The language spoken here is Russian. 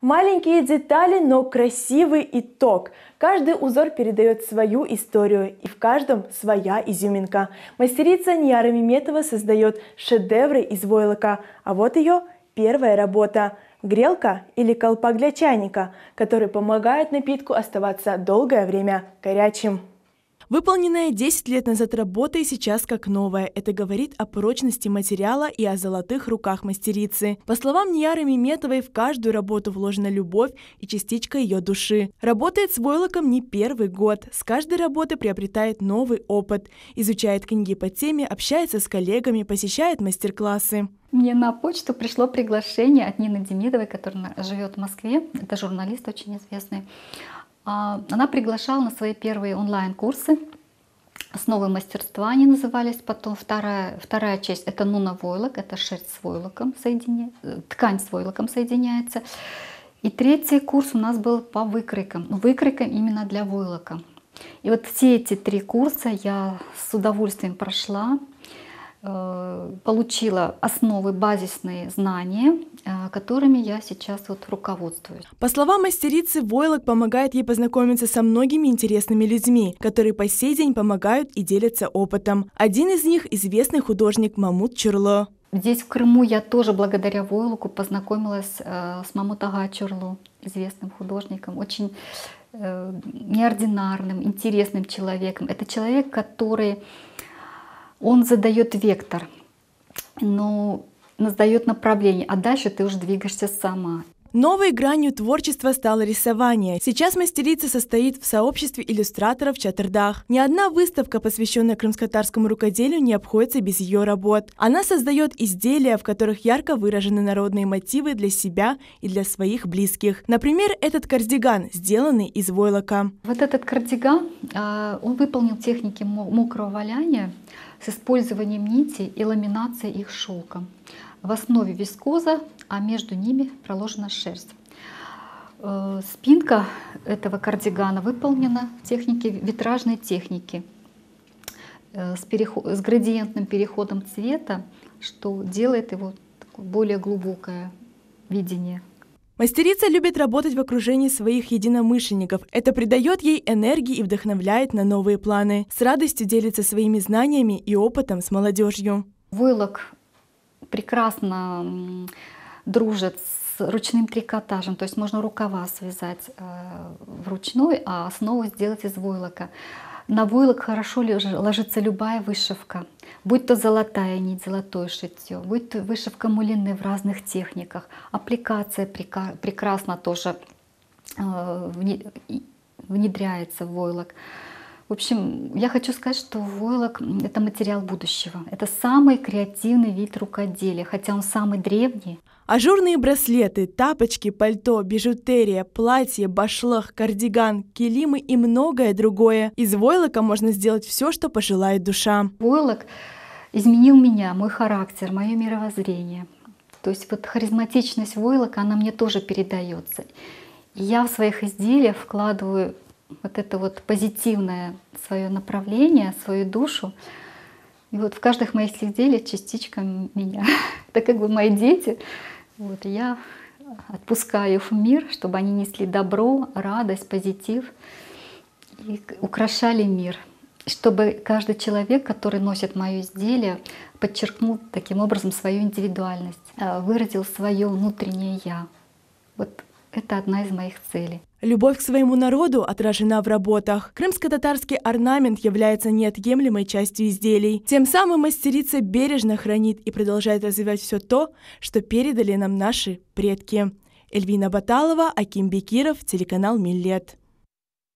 Маленькие детали, но красивый итог. Каждый узор передает свою историю, и в каждом своя изюминка. Мастерица Нияра Меметова создает шедевры из войлока, а вот ее первая работа – грелка или колпак для чайника, который помогает напитку оставаться долгое время горячим. Выполненная 10 лет назад работа и сейчас как новая. Это говорит о прочности материала и о золотых руках мастерицы. По словам Нияры Меметовой, в каждую работу вложена любовь и частичка ее души. Работает с войлоком не первый год. С каждой работы приобретает новый опыт. Изучает книги по теме, общается с коллегами, посещает мастер-классы. Мне на почту пришло приглашение от Нины Демидовой, которая живет в Москве. Это журналист очень известный. Она приглашала на свои первые онлайн-курсы. «Основы мастерства» они назывались. Потом вторая часть — это нуна-войлок, это шерсть с войлоком, ткань с войлоком соединяется. И третий курс у нас был по выкройкам. Выкройкам именно для войлока. И вот все эти 3 курса я с удовольствием прошла. Получила основы, базисные знания, которыми я сейчас руководствуюсь. По словам мастерицы, войлок помогает ей познакомиться со многими интересными людьми, которые по сей день помогают и делятся опытом. Один из них — известный художник Мамут Чурло. Здесь, в Крыму, я тоже благодаря войлоку познакомилась с Мамут Ага Чурло, известным художником, очень неординарным, интересным человеком. Это человек, который он задает вектор, но задает направление, а дальше ты уже двигаешься сама. Новой гранью творчества стало рисование. Сейчас мастерица состоит в сообществе иллюстраторов в Чатырдах. Ни одна выставка, посвященная крымско-татарскому рукоделию, не обходится без ее работ. Она создает изделия, в которых ярко выражены народные мотивы для себя и для своих близких. Например, этот кардиган, сделанный из войлока. Вот этот кардиган, он выполнен в технике мокрого валяния с использованием нити и ламинацией их шелком. В основе вискоза, а между ними проложена шерсть. Спинка этого кардигана выполнена в технике витражной техники с градиентным переходом цвета, что делает его такое более глубокое видение. Мастерица любит работать в окружении своих единомышленников. Это придает ей энергии и вдохновляет на новые планы. С радостью делится своими знаниями и опытом с молодежью. Войлок прекрасно дружит с ручным трикотажем, то есть можно рукава связать вручную, а основу сделать из войлока. На войлок хорошо ложится любая вышивка, будь то золотая нить, золотое шитье, будь то вышивка мулины в разных техниках. Аппликация прекрасно тоже внедряется в войлок. В общем, я хочу сказать, что войлок — это материал будущего. Это самый креативный вид рукоделия, хотя он самый древний. Ажурные браслеты, тапочки, пальто, бижутерия, платье, башлах, кардиган, килимы и многое другое. Из войлока можно сделать все, что пожелает душа. Войлок изменил меня, мой характер, мое мировоззрение. То есть харизматичность войлока, она мне тоже передается. И я в своих изделиях вкладываю это позитивное свое направление, свою душу. И в каждых моих изделиях частичка меня. Это как бы мои дети. Я отпускаю их в мир, чтобы они несли добро, радость, позитив и украшали мир. Чтобы каждый человек, который носит мое изделие, подчеркнул таким образом свою индивидуальность, выразил свое внутреннее «я». Это одна из моих целей. Любовь к своему народу отражена в работах. Крымско-татарский орнамент является неотъемлемой частью изделий. Тем самым мастерица бережно хранит и продолжает развивать все то, что передали нам наши предки. Эльвина Баталова, Аким Бекиров, телеканал Миллет.